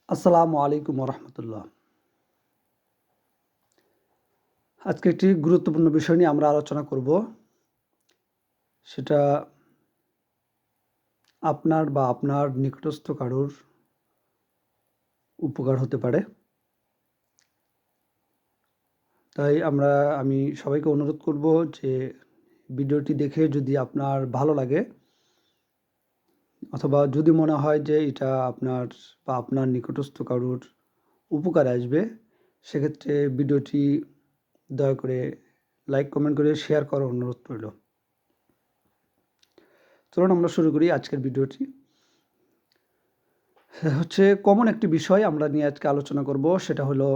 আসসালামু আলাইকুম রহমতুল্লাহ। আজকে একটি গুরুত্বপূর্ণ বিষয় নিয়ে আমরা আলোচনা করব। সেটা আপনার বা আপনার নিকটস্থ কারোর উপকার হতে পারে। তাই আমি সবাইকে অনুরোধ করব যে ভিডিওটি দেখে যদি আপনার ভালো লাগে অথবা যদি মনে হয় যে এটা আপনার বা আপনার নিকটস্থ কারোর উপকারে আসবে, সেক্ষেত্রে ভিডিওটি দয়া করে লাইক কমেন্ট করে শেয়ার করার অনুরোধ রইল। চলুন আমরা শুরু করি আজকের ভিডিওটি। হচ্ছে কমন একটি বিষয় আমরা নিয়ে আজকে আলোচনা করব, সেটা হলো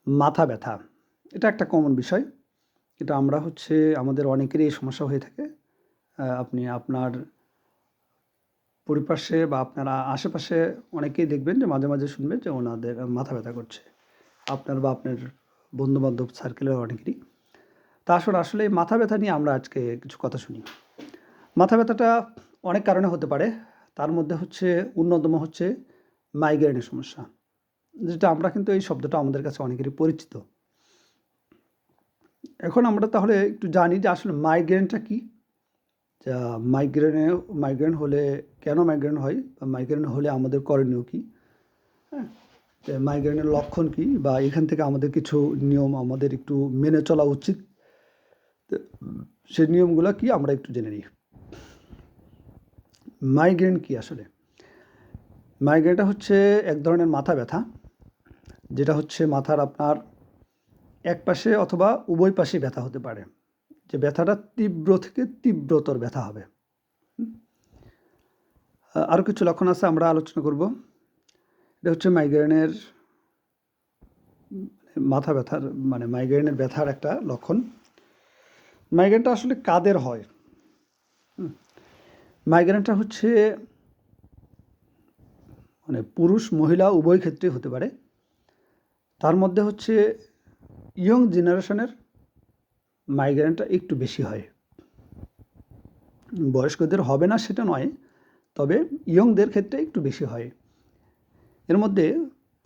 মাথা ব্যথা। এটা একটা কমন বিষয়। এটা আমাদের অনেকেরই এই সমস্যা হয়ে থাকে। আপনি আপনার পরিপার্শ্বে বা আপনার আশেপাশে অনেকেই দেখবেন যে মাঝে মাঝে শুনবেন যে ওনাদের মাথা ব্যথা করছে, আপনার বা আপনার বন্ধুবান্ধব সার্কেলের অনেকেরই। তা আসলে এই মাথা ব্যথা নিয়ে আমরা আজকে কিছু কথা শুনি। মাথা ব্যথাটা অনেক কারণে হতে পারে। তার মধ্যে অন্যতম হচ্ছে মাইগ্রেনের সমস্যা, যেটা আমরা কিন্তু এই শব্দটা আমাদের কাছে অনেকেরই পরিচিত। এখন আমরা তাহলে একটু জানি যে আসলে মাইগ্রেনটা কি। যা মাইগ্রেন হলে কেন মাইগ্রেন হয়, বা মাইগ্রেন হলে আমাদের করণীয় কি, হ্যাঁ, মাইগ্রেনের লক্ষণ কি, বা এখান থেকে আমাদের কিছু নিয়ম আমাদের একটু মেনে চলা উচিত। সেই নিয়মগুলো কি আমরা একটু জেনে নিই। মাইগ্রেন কি আসলে? মাইগ্রেনটা হচ্ছে এক ধরনের মাথা ব্যথা, যেটা হচ্ছে মাথার আপনার এক পাশে অথবা উভয় পাশে ব্যথা হতে পারে। যে ব্যথাটা তীব্র থেকে তীব্রতর ব্যথা হবে। আরও কিছু লক্ষণ আছে, আমরা আলোচনা করব। এটা হচ্ছে মাইগ্রেনের ব্যথার একটা লক্ষণ। মাইগ্রেনটা আসলে কাদের হয়? মাইগ্রেনটা হচ্ছে পুরুষ মহিলা উভয় ক্ষেত্রে হতে পারে। তার মধ্যে হচ্ছে ইয়ং জেনারেশনের মাইগ্রেনটা একটু বেশি হয়। বয়স্কদের হবে না সেটা নয়, তবে ইয়ংদের ক্ষেত্রে একটু বেশি হয়। এর মধ্যে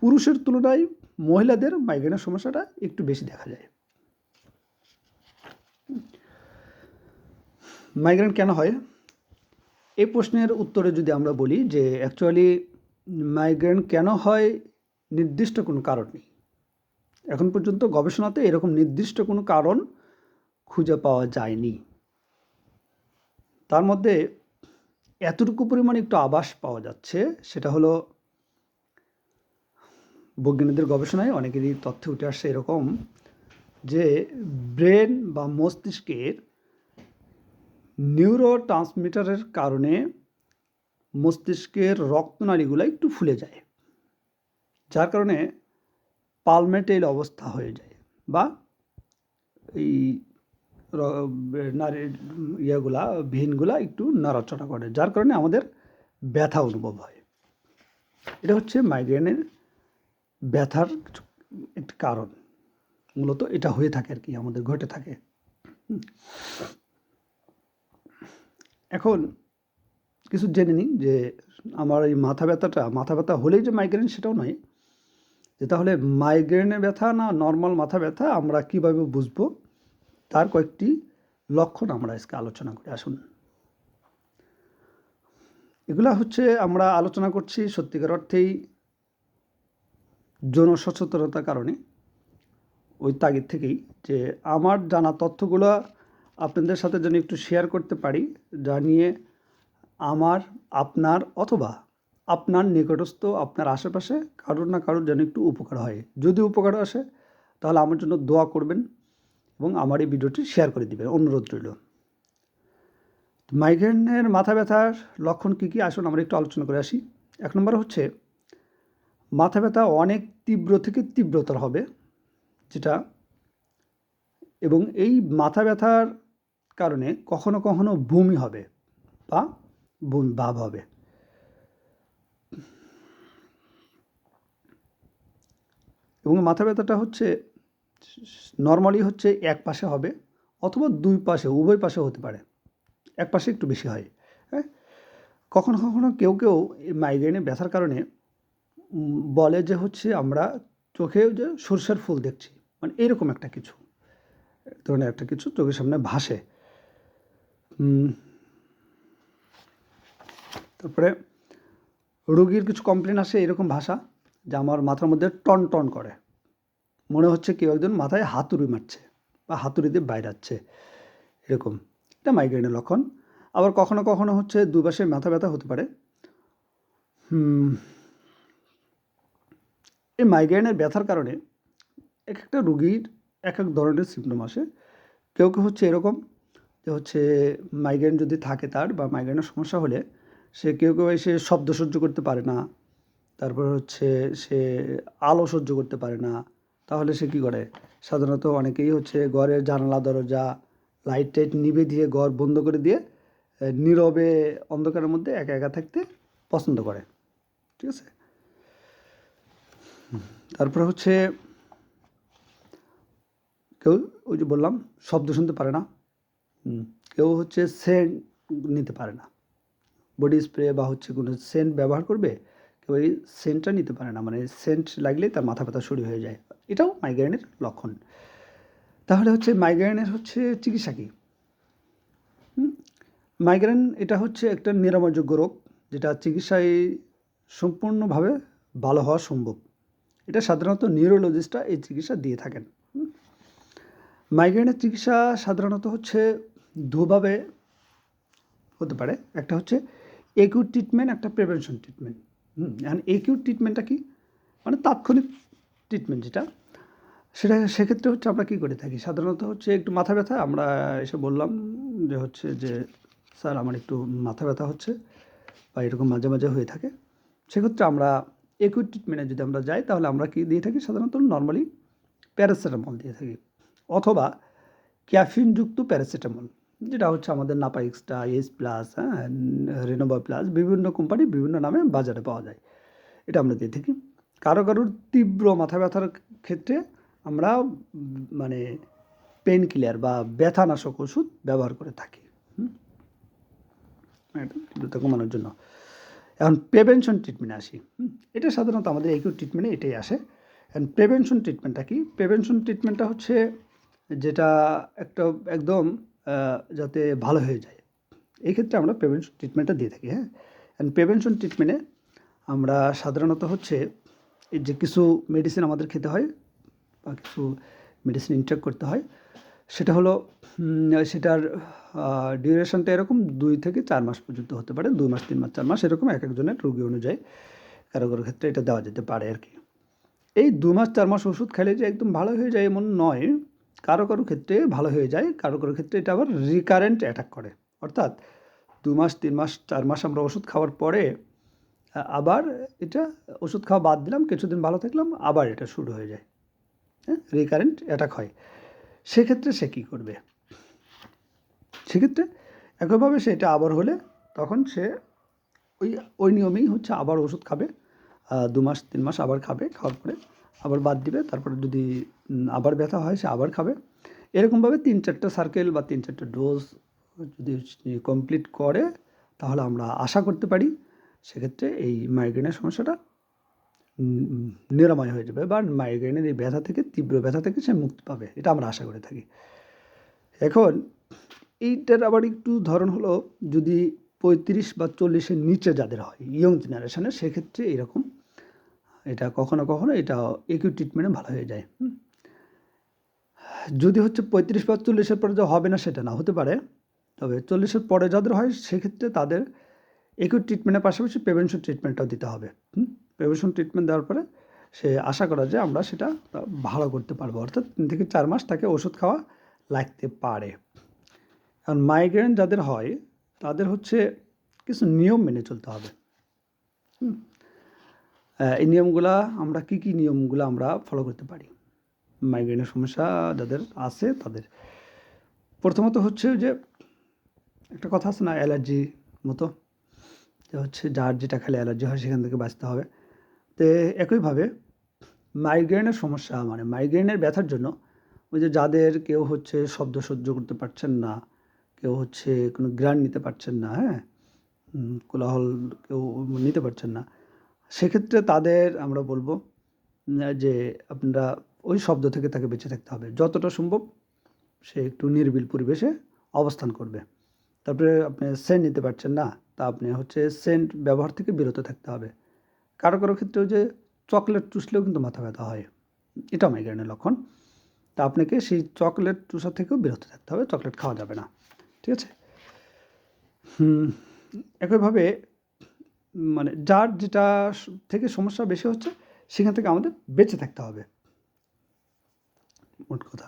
পুরুষের তুলনায় মহিলাদের মাইগ্রেনের সমস্যাটা একটু বেশি দেখা যায়। মাইগ্রেন কেন হয়, এই প্রশ্নের উত্তরে যদি আমরা বলি যে অ্যাকচুয়ালি মাইগ্রেন কেন হয় নির্দিষ্ট কোনো কারণ নেই। এখন পর্যন্ত গবেষণাতে এরকম নির্দিষ্ট কোনো কারণ খুঁজে পাওয়া যায়নি। তার মধ্যে এতটুকু পরিমাণে একটু আভাস পাওয়া যাচ্ছে, সেটা হলো বৈজ্ঞানিকদের গবেষণায় অনেকেরই তথ্যে উঠে আসছে এরকম যে ব্রেন বা মস্তিষ্কের নিউরো ট্রান্সমিটারের কারণে মস্তিষ্কের রক্তনালীগুলো একটু ফুলে যায়, যার কারণে পালমেটেল অবস্থা হয়ে যায়, বা এই নারীর ভেনগুলা একটু নড়াচড়া করে, যার কারণে আমাদের ব্যথা অনুভব হয়। এটা হচ্ছে মাইগ্রেনের ব্যথার একটি কারণ। মূলত এটা হয়ে থাকে আর কি, আমাদের ঘটে থাকে। এখন কিছু জেনে নিই যে আমার এই মাথা ব্যথা হলেই যে মাইগ্রেন সেটাও নয়। যে তাহলে মাইগ্রেনের ব্যথা না নর্মাল মাথা ব্যথা আমরা কিভাবে বুঝবো, তার কয়েকটি লক্ষণ আমরা আজকে আলোচনা করি। আসুন, এগুলা আমরা আলোচনা করছি সত্যিকার অর্থেই জনসচেতনতার কারণে, ওই তাগিদ থেকেই যে আমার জানা তথ্যগুলো আপনাদের সাথে যেন একটু শেয়ার করতে পারি, যা নিয়ে আমার, আপনার অথবা আপনার নিকটস্থ, আপনার আশেপাশে কারোর না কারোর যেন একটু উপকার হয়। যদি উপকার আসে তাহলে আমার জন্য দোয়া করবেন এবং আমার এই ভিডিওটি শেয়ার করে দিবেন, অনুরোধ রইল। মাইগ্রেনের মাথা ব্যথার লক্ষণ কী কী, আসুন আমরা একটু আলোচনা করে আসি। 1 নম্বর হচ্ছে মাথা ব্যথা অনেক তীব্র থেকে তীব্রতর হবে, যেটা, এবং এই মাথা ব্যথার কারণে কখনো কখনো বমি হবে বা বমি ভাব হবে। এবং মাথা ব্যথাটা নর্মালি এক পাশে হবে অথবা দুই পাশে, উভয় পাশে হতে পারে। এক পাশে একটু বেশি হয়, হ্যাঁ। কখনো কখনো কেউ কেউ এই মাইগ্রেনে ব্যথার কারণে বলে যে হচ্ছে আমরা চোখে যে সরষের ফুল দেখছি, মানে এরকম একটা কিছু, এক ধরনের একটা কিছু চোখের সামনে ভাসে। তারপরে রোগীর কিছু কমপ্লেন আসে এরকম ভাষা, যে আমার মাথার মধ্যে টন টন করে, মনে হচ্ছে কেউ একজন মাথায় হাতুড়ি মারছে বা হাতুড়ি দিয়ে বাইরাচ্ছে, এরকম। এটা মাইগ্রেনের লক্ষণ। আবার কখনো কখনো হচ্ছে দুপাশে মাথা ব্যথা হতে পারে। এই মাইগ্রেনের ব্যথার কারণে এক একটা রুগীর এক এক ধরনের সিমটম আসে। কেউ কেউ হচ্ছে এরকম যে হচ্ছে মাইগ্রেন যদি থাকে তার, বা মাইগ্রেনের সমস্যা হলে সে কেউ কেউ এসে শব্দ সহ্য করতে পারে না, তারপর হচ্ছে সে আলো সহ্য করতে পারে না। তাহলে সে কী করে, সাধারণত অনেকেই হচ্ছে ঘরের জানালা দরজা লাইট টাইট নিভে দিয়ে ঘর বন্ধ করে দিয়ে নীরবে অন্ধকারের মধ্যে একা একা থাকতে পছন্দ করে, ঠিক আছে। তারপরে হচ্ছে কেউ ওই যে বললাম শব্দ শুনতে পারে না, কেউ হচ্ছে সেন্ট নিতে পারে না, বডি স্প্রে বা হচ্ছে কোনো সেন্ট ব্যবহার করবে, কেউ এই সেন্টটা নিতে পারে না, মানে সেন্ট লাগলেই তার মাথা ব্যথা শুরু হয়ে যায়। এটাও মাইগ্রেনের লক্ষণ। তাহলে হচ্ছে মাইগ্রেনের হচ্ছে চিকিৎসা কী? মাইগ্রেন এটা হচ্ছে একটা নিরাময়যোগ্য রোগ, যেটা চিকিৎসায় সম্পূর্ণভাবে ভালো হওয়া সম্ভব। এটা সাধারণত নিউরোলজিস্টরা এই চিকিৎসা দিয়ে থাকেন। মাইগ্রেনের চিকিৎসা সাধারণত হচ্ছে দুভাবে হতে পারে। একটা হচ্ছে একিউট ট্রিটমেন্ট, একটা প্রিভেনশন ট্রিটমেন্ট। এখন একিউট ট্রিটমেন্টটা কি, মানে তাৎক্ষণিক ট্রিটমেন্ট যেটা, সেটা সেক্ষেত্রে হচ্ছে আমরা কী করে থাকি, সাধারণত হচ্ছে একটু মাথা ব্যথা, আমরা এসে বললাম যে হচ্ছে যে স্যার আমার একটু মাথা ব্যথা হচ্ছে বা এরকম মাঝে মাঝে হয়ে থাকে, সেক্ষেত্রে আমরা একিউট ট্রিটমেন্টে যদি আমরা যাই তাহলে আমরা কী দিয়ে থাকি, সাধারণত নর্মালি প্যারাসিটামল দিয়ে থাকি, অথবা ক্যাফিনযুক্ত প্যারাসিটামল, যেটা হচ্ছে আমাদের Napa extra, S plus, Renova plus, বিভিন্ন কোম্পানি বিভিন্ন নামে বাজারে পাওয়া যায়, এটা আমরা দিয়ে থাকি। কারোর তীব্র মাথা ব্যথার ক্ষেত্রে আমরা মানে পেন কিলার বা ব্যথানাশক ওষুধ ব্যবহার করে থাকি তীব্রতা কমানোর জন্য। এখন প্রিভেনশন ট্রিটমেন্টে আসি। এটা সাধারণত আমাদের একিউট ট্রিটমেন্টে এটাই আসে। এখন প্রিভেনশন ট্রিটমেন্টটা কি, প্রিভেনশন ট্রিটমেন্টটা হচ্ছে যেটা একটা একদম যাতে ভালো হয়ে যায়, এই ক্ষেত্রে আমরা প্রিভেনশন ট্রিটমেন্টটা দিয়ে থাকি। অ্যান্ড প্রিভেনশন ট্রিটমেন্টে আমরা সাধারণত হচ্ছে এই যে কিছু মেডিসিন আমাদের খেতে হয় বা কিছু মেডিসিন ইনটেক করতে হয়, সেটা হলো সেটার ডিউরেশনটা এরকম 2 থেকে 4 মাস পর্যন্ত হতে পারে, 2 মাস 3 মাস 4 মাস এরকম এক একজনের রোগী অনুযায়ী কারো ক্ষেত্রে এটা দেওয়া যেতে পারে আর কি। এই 2 মাস 4 মাস ওষুধ খেলে যে একদম ভালো হয়ে যায় এমন নয়, কারো ক্ষেত্রে ভালো হয়ে যায়, কারো ক্ষেত্রে এটা আবার রিকারেন্ট অ্যাটাক করে, অর্থাৎ 2 মাস 3 মাস 4 মাস আমরা ওষুধ খাওয়ার পরে আবার এটা ওষুধ খাওয়া বাদ দিলাম, কিছুদিন ভালো থাকলাম, আবার এটা শুরু হয়ে যায়, রিকারেন্ট অ্যাটাক হয়। সেক্ষেত্রে সে কী করবে, সেক্ষেত্রে একইভাবে সেটা আবার হলে তখন সে ওই নিয়মেই হচ্ছে আবার ওষুধ খাবে, 2 মাস 3 মাস আবার খাবে, খাওয়ার পরে আবার বাদ দিবে, তারপরে যদি আবার ব্যথা হয় সে আবার খাবে, এরকমভাবে 3-4টা সার্কেল বা 3-4টা ডোজ যদি কমপ্লিট করে তাহলে আমরা আশা করতে পারি সেক্ষেত্রে এই মাইগ্রেনের সমস্যাটা নিরাময় হয়ে যাবে, বা মাইগ্রেনের এই ব্যথা থেকে, তীব্র ব্যথা থেকে সে মুক্তি পাবে, এটা আমরা আশা করে থাকি। এখন এইটার আবার একটু ধরন হলো, যদি 35 বা 40-এর নিচে যাদের হয়, ইয়ং জেনারেশনের, সেক্ষেত্রে এরকম এটা কখনো কখনো এটা একিউট ট্রিটমেন্টে ভালো হয়ে যায়। যদি হচ্ছে 35 বা 40-এর পরে যে হবে না সেটা না, হতে পারে, তবে 40-এর পরে যাদের হয় সেক্ষেত্রে তাদের একিউট ট্রিটমেন্টের পাশাপাশি প্রিভেনশন ট্রিটমেন্টটাও দিতে হবে। প্রিভেনশন ট্রিটমেন্ট দেওয়ার পরে সে আশা করা যায় আমরা সেটা ভালো করতে পারবো, অর্থাৎ 3 থেকে 4 মাস তাকে ওষুধ খাওয়া লাগতে পারে। কারণ মাইগ্রেন যাদের হয় তাদের হচ্ছে কিছু নিয়ম মেনে চলতে হবে। এই নিয়মগুলা আমরা কী নিয়মগুলো আমরা ফলো করতে পারি মাইগ্রেনের সমস্যা যাদের আছে তাদের? প্রথমত হচ্ছে যে একটা কথা আছে না, অ্যালার্জি মতো, যে হচ্ছে যার যেটা খেলে অ্যালার্জি হয় সেখান থেকে বাঁচতে হবে। তো একইভাবে মাইগ্রেনের সমস্যা, মানে মাইগ্রেনের ব্যথার জন্য ওই যে যাদের কেউ হচ্ছে শব্দ সহ্য করতে পারছেন না, কেউ হচ্ছে কোনো ঘ্রাণ নিতে পারছেন না, কোলাহল কেউ নিতে পারছেন না, সেক্ষেত্রে তাদের আমরা বলব যে আপনারা ওই শব্দ থেকে তাকে বেঁচে থাকতে হবে। যতটা সম্ভব সে একটু নিরিবিল পরিবেশে অবস্থান করবে। তারপরে আপনি সেন্ট নিতে পারছেন না, তা আপনি সেন্ট ব্যবহার থেকে বিরত থাকতে হবে। কারো ক্ষেত্রেও যে চকলেট চুষলেও কিন্তু মাথা ব্যথা হয়, এটাও মাইগ্রেনের লক্ষণ। তা আপনাকে সেই চকলেট চুষা থেকেও বিরত থাকতে হবে, চকলেট খাওয়া যাবে না। ঠিক আছে? একইভাবে মানে যার যেটা থেকে সমস্যা বেশি হচ্ছে সেখান থেকে আমাদের বেঁচে থাকতে হবে, মোট কথা।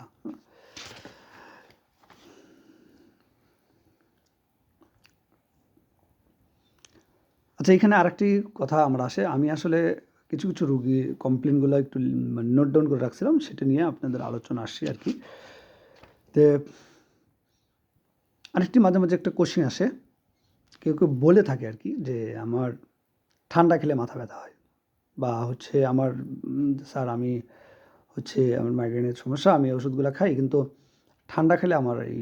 আচ্ছা, এখানে আরেকটি কথা আমার আসে। আমি আসলে কিছু রুগী কমপ্লেনগুলো একটু মানে নোট ডাউন করে রাখছিলাম, সেটা নিয়ে আপনাদের আলোচনা আসছি আর কি। তো আরেকটি মাঝে একটা কোশ্চেন আসে, কেউ বলে থাকে আর কি যে আমার ঠান্ডা খেলে মাথা ব্যথা হয়, বা আমার স্যার আমি আমার মাইগ্রেনের সমস্যা, আমি ওষুধগুলো খাই, কিন্তু ঠান্ডা খেলে আমার এই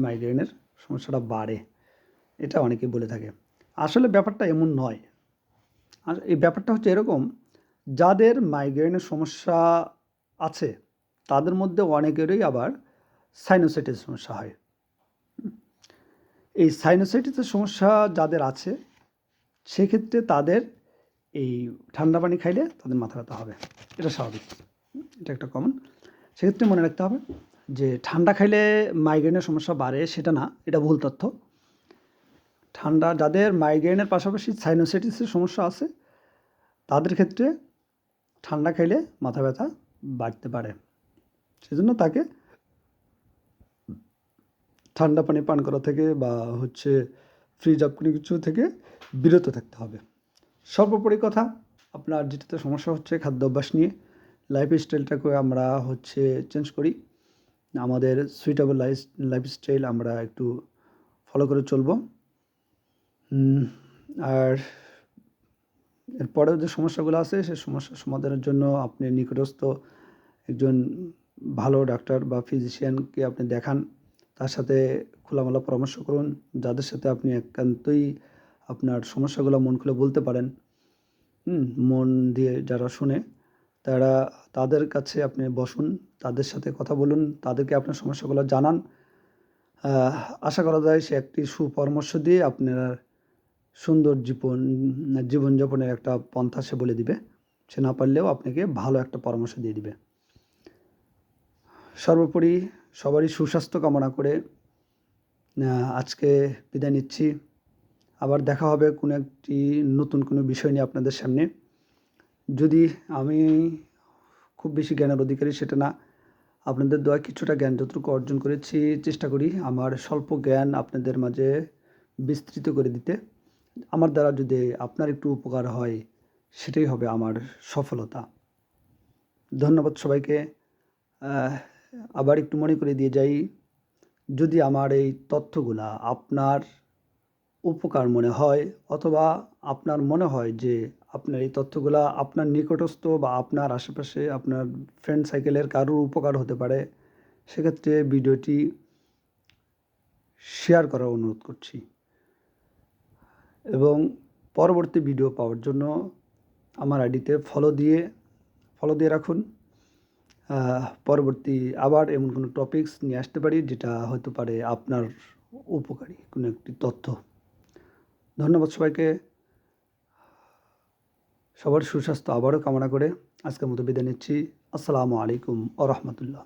মাইগ্রেনের সমস্যাটা বাড়ে। এটা অনেকেই বলে থাকে। আসলে ব্যাপারটা এমন নয়। আর এই ব্যাপারটা এরকম, যাদের মাইগ্রেনের সমস্যা আছে তাদের মধ্যে অনেকেরই আবার সাইনোসাইটিস সমস্যা হয়। এই সাইনোসাইটিসের সমস্যা যাদের আছে সেক্ষেত্রে তাদের এই ঠান্ডা পানি খাইলে তাদের মাথা ব্যথা হবে, এটা স্বাভাবিক, এটা একটা কমন। সেক্ষেত্রে মনে রাখতে হবে যে ঠান্ডা খাইলে মাইগ্রেনের সমস্যা বাড়ে সেটা না, এটা ভুল তথ্য। যাদের মাইগ্রেনের পাশাপাশি সাইনোসাইটিসের সমস্যা আছে তাদের ক্ষেত্রে ঠান্ডা খাইলে মাথা ব্যথা বাড়তে পারে, সেজন্য তাকে ঠান্ডা পানি পান করা থেকে বা ফ্রিজ আপ কোনো কিছু থেকে বিরত থাকতে হবে। সর্বোপরি কথা, আপনার যেটাতে সমস্যা হচ্ছে খাদ্য অভ্যাস নিয়ে, লাইফস্টাইলটাকে আমরা চেঞ্জ করি, আমাদের সুইটেবল লাইফস্টাইল আমরা একটু ফলো করে চলব। আর এরপরেও যে সমস্যাগুলো আছে সেই সমস্যার সমাধানের জন্য আপনি নিকটস্থ একজন ভালো ডাক্তার বা ফিজিশিয়ানকে আপনি দেখান, তার সাথে খোলামেলা পরামর্শ করুন, যাদের সাথে আপনি একান্তই আপনার সমস্যাগুলো মন খুলে বলতে পারেন। মন দিয়ে যারা শুনে তাদের কাছে আপনি বসুন, তাদের সাথে কথা বলুন, তাদেরকে আপনার সমস্যাগুলো জানান। আশা করা যায় সে একটি সুপরামর্শ দিয়ে আপনার সুন্দর জীবনযাপনের একটা পন্থা সে বলে দিবে। সে না পারলেও আপনাকে ভালো একটা পরামর্শ দিয়ে দিবে। সর্বোপরি সবারই সুস্বাস্থ্য কামনা করে আজকে বিদায় নিচ্ছি। আবার দেখা হবে কোনো একটি নতুন কোনো বিষয় নিয়ে আপনাদের সামনে। যদি আমি খুব বেশি জ্ঞানের অধিকারী সেটা না, আপনাদের দোয়ায় কিছুটা জ্ঞান যতটুকু অর্জন করেছি চেষ্টা করি আমার স্বল্প জ্ঞান আপনাদের মাঝে বিস্তৃত করে দিতে। আমার দ্বারা যদি আপনার একটু উপকার হয় সেটাই হবে আমার সফলতা। ধন্যবাদ সবাইকে। আবার একটু মনে করে দিয়ে যাই, যদি আমার এই তথ্যগুলা আপনার উপকার মনে হয় অথবা আপনার মনে হয় যে আপনার এই তথ্যগুলা আপনার নিকটস্থ বা আপনার আশেপাশে আপনার ফ্রেন্ড সার্কেলের কারোর উপকার হতে পারে, সেক্ষেত্রে ভিডিওটি শেয়ার করার অনুরোধ করছি। এবং পরবর্তী ভিডিও পাওয়ার জন্য আমার আইডিতে ফলো দিয়ে রাখুন। পরবর্তী আবার এমন কোনো টপিকস নিয়ে আসতে পারি যেটা হতে পারে আপনার উপকারী কোনো একটি তথ্য। ধন্যবাদ সবাইকে। সবার সুস্বাস্থ্য আবারও কামনা করে আজকের মতো বিদায় নিচ্ছি। আসসালামু আলাইকুম ওয়া রাহমাতুল্লাহ।